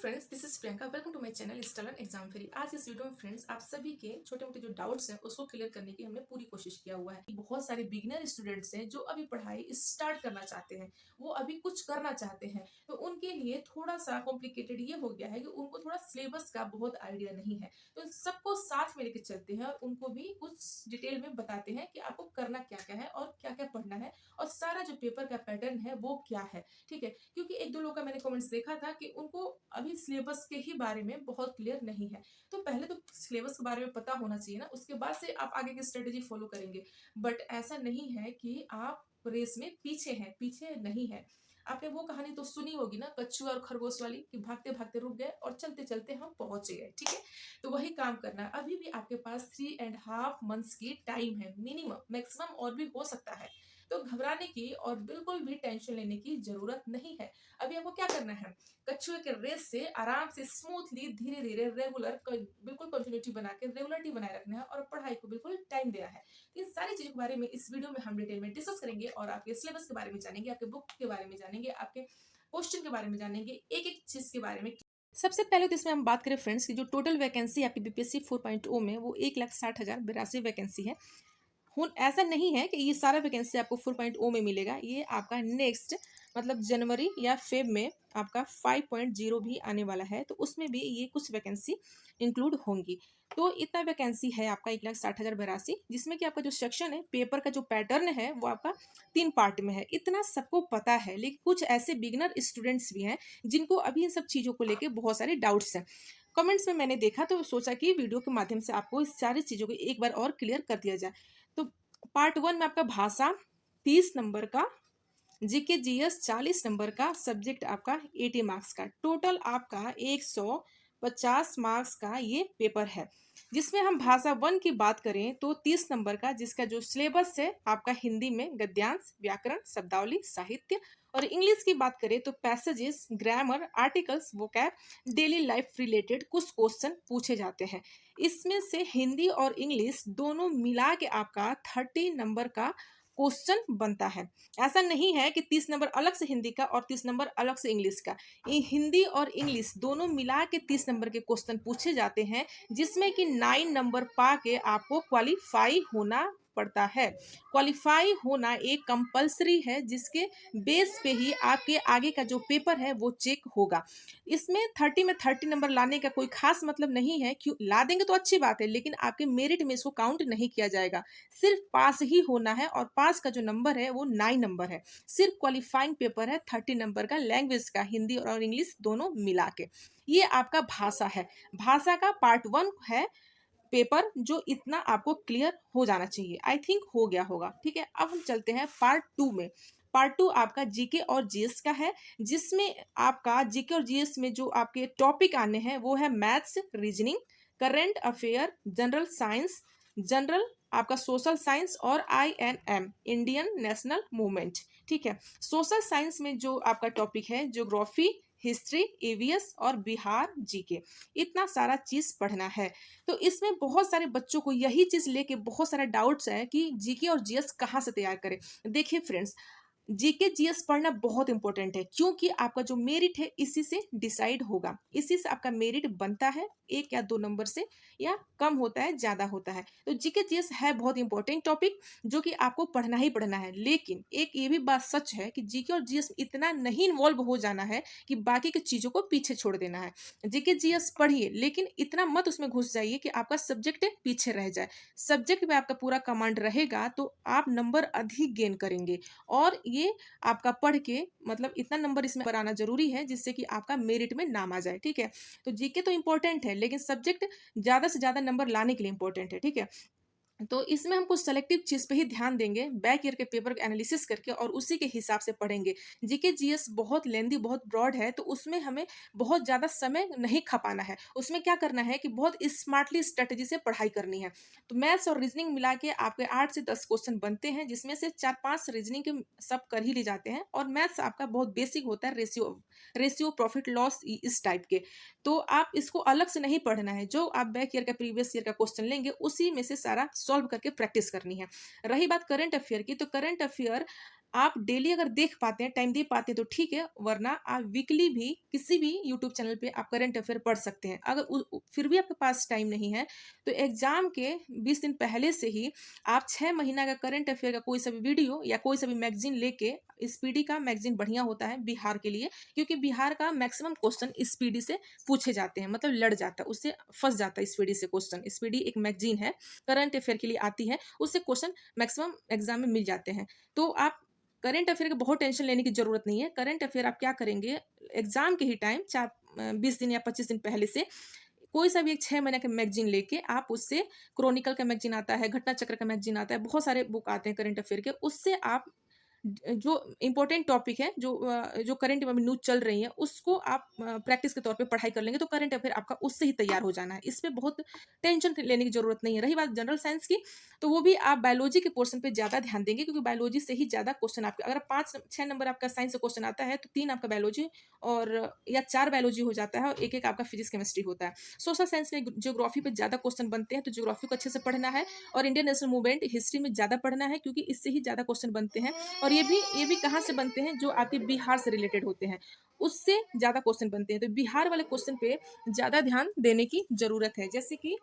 Friends, this is Priyanka. Welcome to my channel स्टलन exam fairy. आज इस वीडियो में फ्रेंड्स आप सभी के छोटे मोटे जो डाउट्स हैं उसको क्लियर करने की हमने पूरी कोशिश किया हुआ है। बहुत सारे बिगिनर स्टूडेंट्स हैं जो अभी पढ़ाई स्टार्ट करना चाहते हैं, वो अभी कुछ करना चाहते हैं, तो उनके लिए थोड़ा सा कॉम्प्लिकेटेड ये हो गया है कि उनको थोड़ा सिलेबस का बहुत आइडिया नहीं है। तो सबको साथ में लेकर चलते हैं और उनको भी कुछ डिटेल में बताते हैं कि आपको करना क्या क्या है और क्या क्या पढ़ना है और सारा जो पेपर का पैटर्न है वो क्या है। ठीक है, क्योंकि एक दो लोग का मैंने कमेंट्स देखा था कि उनको अभी सिलेबस के ही बारे में बहुत क्लियर नहीं है। तो पहले तो सिलेबस के बारे में पता होना चाहिए ना, उसके बाद से आप आगे की स्ट्रेटेजी फॉलो करेंगे। बट ऐसा नहीं है कि आप रेस में पीछे हैं, पीछे नहीं है। आपने वो कहानी तो सुनी होगी ना, कछुआ और खरगोश वाली, कि भागते भागते रुक गए और चलते चलते हम पहुंच गए। ठीक है, तो वही काम करना है। अभी भी आपके पास 3.5 मंथ्स की टाइम है, मिनिमम, मैक्सिमम और भी हो सकता है। तो घबराने की और बिल्कुल भी टेंशन लेने की जरूरत नहीं है। अभी आपको क्या करना है, कछुए के रेस से आराम से स्मूथली धीरे धीरे रेगुलर बिल्कुल कंटिन्यूटी बना के रेगुलरिटी बनाए रखना है और पढ़ाई को बिल्कुल टाइम देना है। इन सारी चीजों के बारे में इस वीडियो में हम डिटेल में डिस्कस करेंगे और आपके सिलेबस के बारे में जानेंगे, आपके बुक के बारे में जानेंगे, आपके क्वेश्चन के बारे में जानेंगे, एक एक चीज के बारे में। सबसे पहले तो इसमें हम बात करें फ्रेंड्स की जो टोटल वैकेंसी आपकी बीपीएससी 4.0 में वो 1,60,082 वैकेंसी है। ऐसा नहीं है कि ये सारा वैकेंसी आपको 4.0 में मिलेगा। ये आपका नेक्स्ट मतलब जनवरी या फेब में आपका 5.0 भी आने वाला है, तो उसमें भी ये कुछ वैकेंसी इंक्लूड होंगी। तो इतना वैकेंसी है आपका 1,60,082, जिसमें कि आपका जो सेक्शन है, पेपर का जो पैटर्न है वो आपका 3 पार्ट में है। इतना सबको पता है, लेकिन कुछ ऐसे बिगनर स्टूडेंट्स भी हैं जिनको अभी इन सब चीज़ों को लेकर बहुत सारे डाउट्स हैं। कमेंट्स में मैंने देखा तो सोचा कि वीडियो के माध्यम से आपको इस सारी चीज़ों को एक बार और क्लियर कर दिया जाए। तो पार्ट 1 में आपका भाषा 30 नंबर का, जीके जीएस 40 नंबर का, सब्जेक्ट आपका 80 मार्क्स का, टोटल आपका 150 मार्क्स का ये पेपर है। जिसमें हम भाषा 1 की बात करें तो 30 नंबर का, जिसका जो सिलेबस है आपका हिंदी में गद्यांश, व्याकरण, शब्दावली, साहित्य, और इंग्लिश की बात करें तो passages, grammar, articles, vocab, daily life related कुछ क्वेश्चन पूछे जाते हैं। इसमें से हिंदी और इंग्लिश दोनों मिला के आपका 30 नंबर का क्वेश्चन बनता है। ऐसा नहीं है कि 30 नंबर अलग से हिंदी का और 30 नंबर अलग से इंग्लिश का। ये हिंदी और इंग्लिश दोनों मिला के 30 नंबर के क्वेश्चन पूछे जाते हैं, जिसमें कि 9 नंबर पा के आपको क्वालिफाई होना पड़ता है। क्वालिफाई होना एक कंपलसरी है, जिसके बेस पे ही आपके आगे का जो पेपर है वो चेक होगा। इसमें 30 में 30 नंबर लाने का कोई खास मतलब नहीं है। क्यों ला देंगे तो अच्छी बात है, लेकिन आपके मेरिट में इसको काउंट नहीं किया जाएगा। सिर्फ पास ही होना है और पास का जो नंबर है वो 9 नंबर है। सिर्फ क्वालिफाइंग पेपर है 30 नंबर का, लैंग्वेज का, हिंदी और इंग्लिश दोनों मिला के। ये आपका भाषा है। भाषा का पार्ट 1 है पेपर, जो इतना आपको क्लियर हो जाना चाहिए। आई थिंक हो गया होगा। ठीक है, अब हम चलते हैं पार्ट 2 में। पार्ट 2 आपका जीके और जीएस का है, जिसमें आपका जीके और जीएस में जो आपके टॉपिक आने हैं वो है maths, reasoning, current affair, general science, general आपका सोशल साइंस और INM, इंडियन नेशनल मूवमेंट। ठीक है, सोशल साइंस में जो आपका टॉपिक है ज्योग्राफी, हिस्ट्री, ईवीएस और बिहार जीके। इतना सारा चीज पढ़ना है। तो इसमें बहुत सारे बच्चों को यही चीज लेके बहुत सारा डाउट्स है कि जीके और जीएस कहाँ से तैयार करें। देखिए फ्रेंड्स, जीके जीएस पढ़ना बहुत इंपॉर्टेंट है, क्योंकि आपका जो मेरिट है इसी से डिसाइड होगा। इसी से आपका मेरिट बनता है, 1 या 2 नंबर से, या कम होता है, ज्यादा होता है। तो जीके जीएस है बहुत इंपॉर्टेंट टॉपिक, जो कि आपको पढ़ना ही पढ़ना है। लेकिन एक ये भी बात सच है कि जीके और जीएस इतना नहीं इन्वॉल्व हो जाना है कि बाकी की चीजों को पीछे छोड़ देना है। जीके जीएस पढ़िए, लेकिन इतना मत उसमें घुस जाइए कि आपका सब्जेक्ट पीछे रह जाए। सब्जेक्ट पे आपका पूरा कमांड रहेगा तो आप नंबर अधिक गेन करेंगे। और ये आपका पढ़ के मतलब इतना नंबर इसमें पर आना जरूरी है, जिससे कि आपका मेरिट में नाम आ जाए। ठीक है, तो जीके तो इंपॉर्टेंट है, लेकिन सब्जेक्ट ज्यादा से ज्यादा नंबर लाने के लिए इंपॉर्टेंट है। ठीक है, तो इसमें हम कुछ सेलेक्टिव चीज पे ही ध्यान देंगे, बैक ईयर के पेपर का एनालिसिस करके, और उसी के हिसाब से पढ़ेंगे। जीके जीएस बहुत लेंदी, बहुत ब्रॉड है, तो उसमें हमें बहुत ज्यादा समय नहीं खपाना है। उसमें क्या करना है कि बहुत स्मार्टली स्ट्रेटेजी से पढ़ाई करनी है। तो मैथ्स और रीजनिंग मिला के आपके 8 से 10 क्वेश्चन बनते हैं, जिसमें से 4-5 रीजनिंग के सब कर ही ले जाते हैं, और मैथ्स आपका बहुत बेसिक होता है, रेशियो प्रॉफिट लॉस, इस टाइप के। तो आप इसको अलग से नहीं पढ़ना है। जो आप बैक ईयर का, प्रीवियस ईयर का क्वेश्चन लेंगे, उसी में से सारा सॉल्व करके प्रैक्टिस करनी है। रही बात करंट अफेयर की, तो करंट अफेयर आप डेली अगर देख पाते हैं, टाइम दे पाते हैं तो ठीक है, वरना आप वीकली भी किसी भी यूट्यूब चैनल पे आप करंट अफेयर पढ़ सकते हैं। अगर फिर भी आपके पास टाइम नहीं है, तो एग्जाम के 20 दिन पहले से ही आप 6 महीना का करंट अफेयर का कोई सा भी वीडियो या कोई सा भी मैगजीन लेके, स्पीडी का मैगजीन बढ़िया होता है बिहार के लिए, क्योंकि बिहार का मैक्सिमम क्वेश्चन स्पीडी से पूछे जाते हैं, मतलब लड़ जाता है, उससे फंस जाता है स्पीडी से क्वेश्चन। स्पीडी एक मैगजीन है, करंट अफेयर के लिए आती है, उससे क्वेश्चन मैक्सिमम एग्जाम में मिल जाते हैं। तो आप करंट अफेयर की बहुत टेंशन लेने की जरूरत नहीं है। करंट अफेयर आप क्या करेंगे, एग्जाम के ही टाइम 20 दिन या 25 दिन पहले से कोई सा भी एक 6 महीने का मैगजीन लेके आप उससे, क्रॉनिकल का मैगजीन आता है, घटना चक्र का मैगजीन आता है, बहुत सारे बुक आते हैं करंट अफेयर के, उससे आप जो इम्पोर्टेंट टॉपिक है, जो करंट में न्यूज चल रही है, उसको आप प्रैक्टिस के तौर पे पढ़ाई कर लेंगे तो करंट अफेयर आपका उससे ही तैयार हो जाना है। इसमें बहुत टेंशन लेने की जरूरत नहीं है। रही बात जनरल साइंस की, तो वो भी आप बायोलॉजी के पोर्शन पे ज्यादा ध्यान देंगे, क्योंकि बायोलॉजी से ही ज्यादा क्वेश्चन आपके, अगर 5-6 नंबर आपका साइंस से क्वेश्चन आता है तो 3 आपका बायोलॉजी और या 4 बायोलॉजी हो जाता है, और एक आपका फिजिक्स केमिस्ट्री होता है। सोशल साइंस में ज्योग्राफी पे ज्यादा क्वेश्चन बनते हैं, तो ज्योग्राफी को अच्छे से पढ़ना है, और इंडियन नेशनल मूवमेंट हिस्ट्री में ज्यादा पढ़ना है, क्योंकि इससे ही ज्यादा क्वेश्चन बनते हैं। और ये भी कहाँ से बनते हैं, जो आपके बिहार से रिलेटेड होते हैं, उससे ज़्यादा क्वेश्चन बनते हैं। तो बिहार वाले क्वेश्चन पे ज़्यादा ध्यान देने की ज़रूरत है। जैसे कि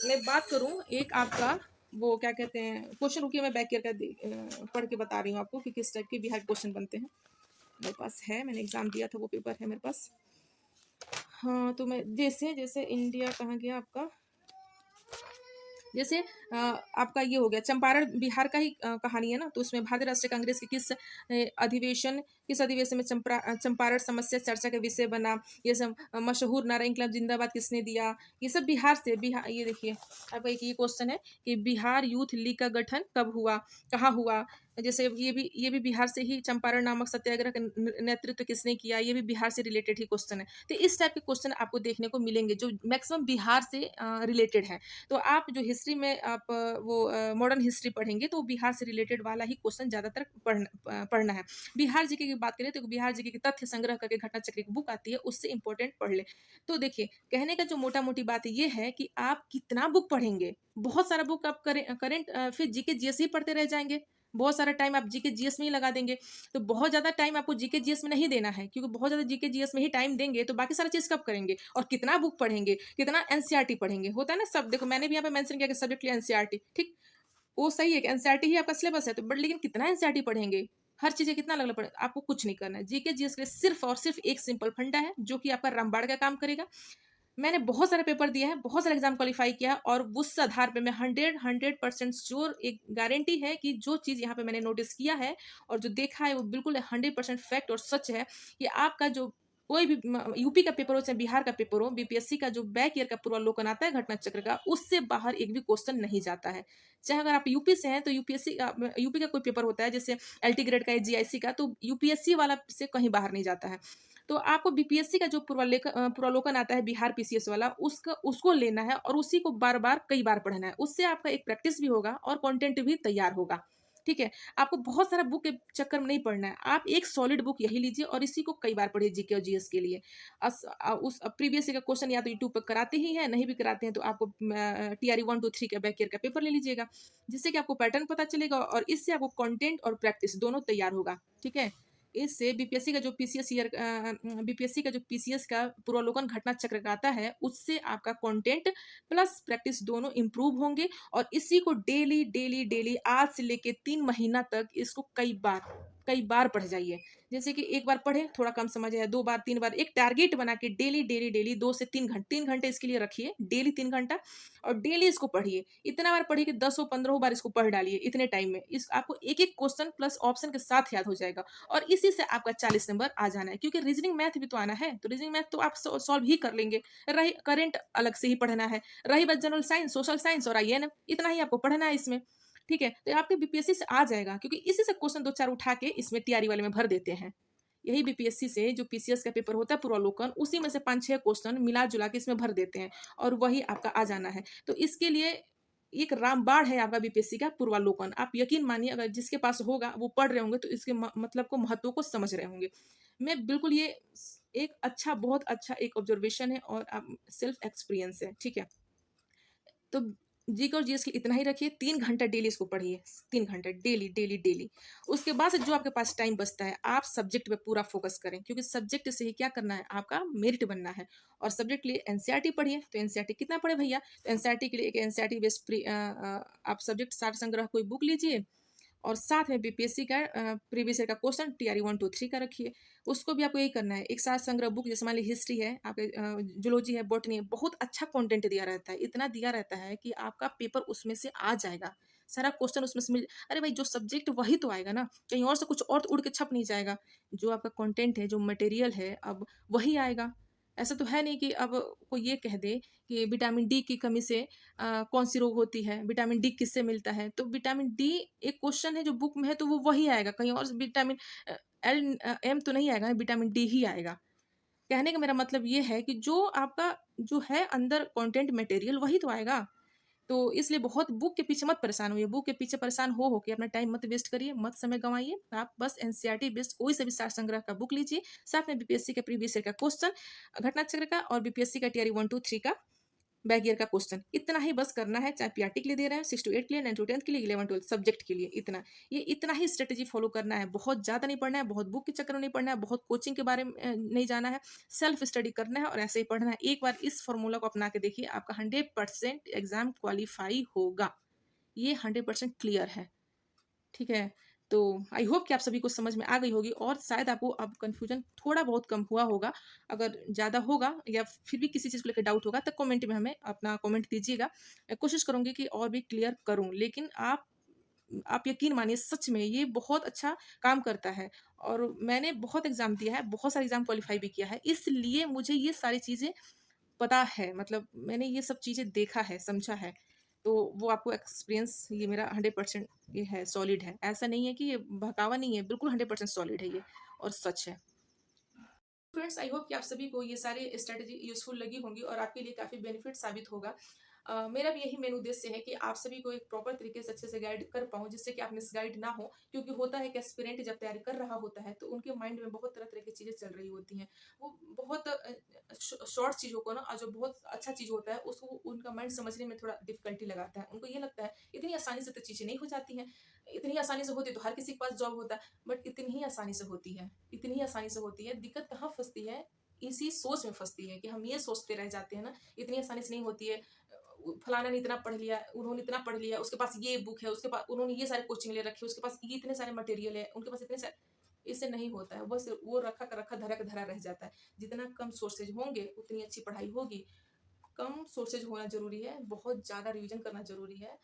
मैं बात करूँ, एक आपका वो क्या कहते हैं क्वेश्चन, रुकिए मैं बैक ईयर का पढ़ के बता रही हूँ आपको कि किस टाइप के बिहार क्वेश्चन बनते हैं। मेरे पास है, मैंने एग्जाम दिया था, वो पेपर है मेरे पास। हाँ, तो मैं जैसे जैसे इंडिया कहाँ गया आपका, जैसे आपका ये हो गया चंपारण, बिहार का ही कहानी है ना, तो उसमें भारतीय राष्ट्रीय कांग्रेस के किस अधिवेशन में चंपारण समस्या चर्चा का विषय बना, ये सब मशहूर नारा इंकलाब जिंदाबाद किसने दिया, ये सब बिहार से। बिहार, ये देखिए आपका एक ये क्वेश्चन है कि बिहार यूथ लीग का गठन कब हुआ, कहाँ हुआ। जैसे ये भी बिहार से ही, चंपारण नामक सत्याग्रह का नेतृत्व किसने किया, ये भी बिहार से रिलेटेड ही क्वेश्चन है। तो इस टाइप के क्वेश्चन आपको देखने को मिलेंगे जो मैक्सिमम बिहार से रिलेटेड है। तो आप जो हिस्ट्री में आप वो मॉडर्न हिस्ट्री पढ़ेंगे तो बिहार से रिलेटेड वाला ही क्वेश्चन ज़्यादातर पढ़ना है। बिहार जीके की बात करें तो बिहार जीके की तथ्य संग्रह करके घटना चक्र की बुक आती है, उससे इंपॉर्टेंट पढ़ ले। तो देखिए, कहने का जो मोटा मोटी बात ये है कि आप कितना बुक पढ़ेंगे, बहुत सारा बुक आप करेंट फिर जीके जीएस ही पढ़ते रह जाएंगे, बहुत सारा टाइम आप जीके जीएस में ही लगा देंगे। तो बहुत ज़्यादा टाइम आपको जीके जीएस में नहीं देना है, क्योंकि बहुत ज़्यादा जीके जीएस में ही टाइम देंगे तो बाकी सारा चीज़ कब करेंगे, और कितना बुक पढ़ेंगे, कितना एनसीईआरटी पढ़ेंगे, होता है ना सब। देखो मैंने भी यहाँ पे मेंशन किया कि सब्जेक्ट लिया एनसीईआरटी, ठीक, वो सही है कि एनसीईआरटी ही आपका सिलेबस है, तो बट लेकिन कितना एनसीईआरटी पढ़ेंगे, हर चीज़ें कितना अलग अलग पढ़े, आपको कुछ नहीं करना है। जीके जीएस के लिए सिर्फ और सिर्फ एक सिंपल फंडा है, जो कि आपका रामबाड़ का काम करेगा। मैंने बहुत सारे पेपर दिए हैं, बहुत सारे एग्जाम क्वालिफाई किया है, और उस आधार पे मैं 100% श्योर, एक गारंटी है कि जो चीज़ यहाँ पे मैंने नोटिस किया है और जो देखा है वो बिल्कुल 100% फैक्ट और सच है कि आपका जो कोई भी यूपी का पेपर हो चाहे बिहार का पेपर हो, बीपीएससी का जो बैक ईयर का पूर्वावलोकन आता है घटना चक्र का, उससे बाहर एक भी क्वेश्चन नहीं जाता है। चाहे अगर आप यूपी से हैं तो यूपी का कोई पेपर होता है जैसे एलटी ग्रेड का या जीआईसी का, तो यूपीएससी वाला से कहीं बाहर नहीं जाता है। तो आपको बीपीएससी का जो पूर्वावलोकन आता है बिहार पीसीएस वाला, उसका उसको लेना है और उसी को बार बार कई बार पढ़ना है। उससे आपका एक प्रैक्टिस भी होगा और कंटेंट भी तैयार होगा। ठीक है, आपको बहुत सारा बुक के चक्कर में नहीं पढ़ना है, आप एक सॉलिड बुक यही लीजिए और इसी को कई बार पढ़िए जीके और जीएस के लिए। उस प्रीवियस का क्वेश्चन या तो यूट्यूब पर कराते ही हैं, नहीं भी कराते हैं तो आपको टीआरई 1 2 3 का बैक ईयर का पेपर ले लीजिएगा, जिससे कि आपको पैटर्न पता चलेगा और इससे आपको कंटेंट और प्रैक्टिस दोनों तैयार होगा। ठीक है, इससे बीपीएससी का जो पीसीएस का पूर्वावलोकन घटना चक्र का आता है, उससे आपका कंटेंट प्लस प्रैक्टिस दोनों इंप्रूव होंगे। और इसी को डेली डेली डेली आज से लेके 3 महीना तक इसको कई बार पढ़ जाइए। जैसे कि एक बार पढ़े थोड़ा कम समझ आया, 2 बार 3 बार, एक टारगेट बना के डेली डेली डेली 2 से 3 घंटे, 3 घंटे इसके लिए रखिए, डेली 3 घंटा, और डेली इसको पढ़िए। इतना बार पढ़िए कि 10 15 बार इसको पढ़ डालिए, इतने टाइम में इस आपको एक एक क्वेश्चन प्लस ऑप्शन के साथ याद हो जाएगा, और इसी से आपका 40 नंबर आ जाना है। क्योंकि रीजनिंग मैथ भी तो आना है, तो रीजनिंग मैथ तो आप सॉल्व ही कर लेंगे। रही करंट अलग से ही पढ़ना है, रही बात जनरल साइंस, सोशल साइंस और आईएनएम, इतना ही आपको पढ़ना है इसमें। ठीक है, तो आपके बीपीएससी से आ जाएगा, क्योंकि इसी से क्वेश्चन 2 4 उठा के इसमें टीआरई वाले में भर देते हैं। यही बीपीएससी से जो पीसीएस का पेपर होता है पूर्वावलोकन, उसी में से 5 6 क्वेश्चन मिला जुला के इसमें भर देते हैं, और वही आपका आ जाना है। तो इसके लिए एक रामबाण है आपका बीपीएससी का पूर्वावलोकन। आप यकीन मानिए, अगर जिसके पास होगा वो पढ़ रहे होंगे तो इसके मतलब को, महत्व को समझ रहे होंगे। मैं बिल्कुल ये एक अच्छा, बहुत अच्छा एक ऑब्जर्वेशन है और सेल्फ एक्सपीरियंस है। ठीक है, तो जीके और जीएस के लिए इतना ही रखिए, 3 घंटा डेली इसको पढ़िए, 3 घंटा डेली, डेली, डेली। उसके बाद से जो आपके पास टाइम बचता है, आप सब्जेक्ट पे पूरा फ़ोकस करें, क्योंकि सब्जेक्ट से ही क्या करना है, आपका मेरिट बनना है। और सब्जेक्ट के लिए एनसीईआरटी पढ़िए, तो एनसीईआरटी कितना पढ़ें भैया? तो एनसीईआरटी के लिए एक एनसीईआरटी बेस्ड आप सब्जेक्ट सार संग्रह कोई बुक लीजिए और साथ में बीपीएससी का प्रीवियस ईयर का क्वेश्चन टीआरई 1, 2, 3 का रखिए। उसको भी आपको यही करना है। एक साथ संग्रह बुक जैसे मान लीजिए हिस्ट्री है, आपके जूलॉजी है, बॉटनी है, बहुत अच्छा कंटेंट दिया रहता है। इतना दिया रहता है कि आपका पेपर उसमें से आ जाएगा। सारा क्वेश्चन उसमें से मिल अरे भाई जो सब्जेक्ट वही तो आएगा ना, कहीं और से कुछ और तो उड़ के छप नहीं जाएगा। जो आपका कंटेंट है, जो मटेरियल है, अब वही आएगा। ऐसा तो है नहीं कि अब कोई ये कह दे कि विटामिन डी की कमी से कौन सी रोग होती है, विटामिन डी किससे मिलता है, तो विटामिन डी एक क्वेश्चन है जो बुक में है तो वो वही आएगा, कहीं और से विटामिन एम तो नहीं आएगा, विटामिन डी ही आएगा। कहने का मेरा मतलब ये है कि जो आपका जो है अंदर कंटेंट मटेरियल वही तो आएगा। तो इसलिए बहुत बुक के पीछे मत परेशान होइए, बुक के पीछे परेशान हो के अपना टाइम मत वेस्ट करिए, मत समय गंवाइए। आप बस एनसीईआरटी बेस्ड कोई सा भी सार संग्रह का बुक लीजिए, साथ में बीपीएससी का प्रीवियस ईयर का क्वेश्चन, घटना चक्र का और बीपीएससी का टीआरई 1, 2, 3 का बैक ईयर का क्वेश्चन। इतना ही बस करना है, चाहे पीआरटी के लिए दे रहे हैं, 6 टू 8 के लिए, 9 टू 10 के लिए, 11 12 सब्जेक्ट के लिए, इतना। ये इतना ही स्ट्रेटेजी फॉलो करना है, बहुत ज़्यादा नहीं पढ़ना है, बहुत बुक के चक्कर में नहीं पढ़ना है, बहुत कोचिंग के बारे में नहीं जाना है, सेल्फ स्टडी करना है और ऐसे ही पढ़ना है। एक बार इस फॉर्मूला को अपना के देखिए, आपका 100% एग्जाम क्वालिफाई होगा। ये 100% क्लियर है। ठीक है? तो आई होप कि आप सभी को समझ में आ गई होगी और शायद आपको अब कन्फ्यूजन थोड़ा बहुत कम हुआ होगा। अगर ज़्यादा होगा या फिर भी किसी चीज़ को लेकर डाउट होगा तो कमेंट में हमें अपना कमेंट दीजिएगा। मैं कोशिश करूँगी कि और भी क्लियर करूँ। लेकिन आप यकीन मानिए सच में ये बहुत अच्छा काम करता है और मैंने बहुत एग्ज़ाम दिया है, बहुत सारे एग्ज़ाम क्वालीफाई भी किया है। इसलिए मुझे ये सारी चीज़ें पता है, मतलब मैंने ये सब चीज़ें देखा है, समझा है। तो वो आपको एक्सपीरियंस ये मेरा 100% ये है, सॉलिड है। ऐसा नहीं है कि ये बहकावा नहीं है, बिल्कुल 100% सॉलिड है ये और सच है। फ्रेंड्स आई होप कि आप सभी को ये सारी स्ट्रेटजी यूजफुल लगी होंगी और आपके लिए काफ़ी बेनिफिट साबित होगा। मेरा भी यही मेन उद्देश्य है कि आप सभी को एक प्रॉपर तरीके से अच्छे से गाइड कर पाऊँ जिससे कि आप मिसगाइड ना हो, क्योंकि होता है कि एस्पिरेंट जब तैयारी कर रहा होता है तो उनके माइंड में बहुत तरह तरह की चीज़ें चल रही होती हैं। वो बहुत शॉर्ट चीज़ों को ना और जो बहुत अच्छा चीज़ होता है उसको उनका माइंड समझने में थोड़ा डिफिकल्टी लगाता है। उनको ये लगता है इतनी आसानी से तो चीज़ें नहीं हो जाती हैं, इतनी आसानी से होती तो हर किसी के पास जॉब होता, बट इतनी ही आसानी से होती है, इतनी ही आसानी से होती है। दिक्कत कहाँ फँसती है? इसी सोच में फँसती है कि हम ये सोचते रह जाते हैं ना, इतनी आसानी से नहीं होती है। फलाना ने इतना पढ़ लिया, उन्होंने इतना पढ़ लिया, उसके पास ये बुक है, उसके पास उन्होंने ये सारे कोचिंग ले रखे, उसके पास ये इतने सारे मटेरियल है, उनके पास इतने सारे, इससे नहीं होता है। बस वो रखा का रखा, धरा का धरा रह जाता है। जितना कम सोर्सेज होंगे उतनी अच्छी पढ़ाई होगी। कम सोर्सेज होना ज़रूरी है, बहुत ज़्यादा रिवीजन करना ज़रूरी है।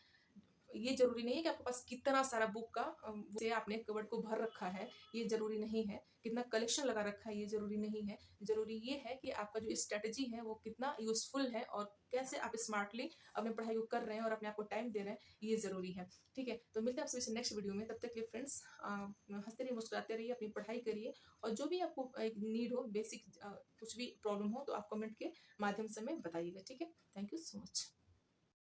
ये ज़रूरी नहीं है कि आपके पास कितना सारा बुक का से आपने कबर्ड को भर रखा है, ये ज़रूरी नहीं है। कितना कलेक्शन लगा रखा है, ये ज़रूरी नहीं है। ज़रूरी ये है कि आपका जो स्ट्रैटेजी है, वो कितना यूज़फुल है और कैसे आप स्मार्टली अपनी पढ़ाई को कर रहे हैं और अपने आप को टाइम दे रहे हैं, ये ज़रूरी है। ठीक है? तो मिलते हैं आपसे किसी नेक्स्ट वीडियो में। तब तक के लिए फ्रेंड्स हँसते रहिए, मुस्कुराते रहिए, अपनी पढ़ाई करिए और जो भी आपको एक नीड हो, बेसिक कुछ भी प्रॉब्लम हो, तो आप कमेंट के माध्यम से हमें बताइएगा। ठीक है? Thank you so much.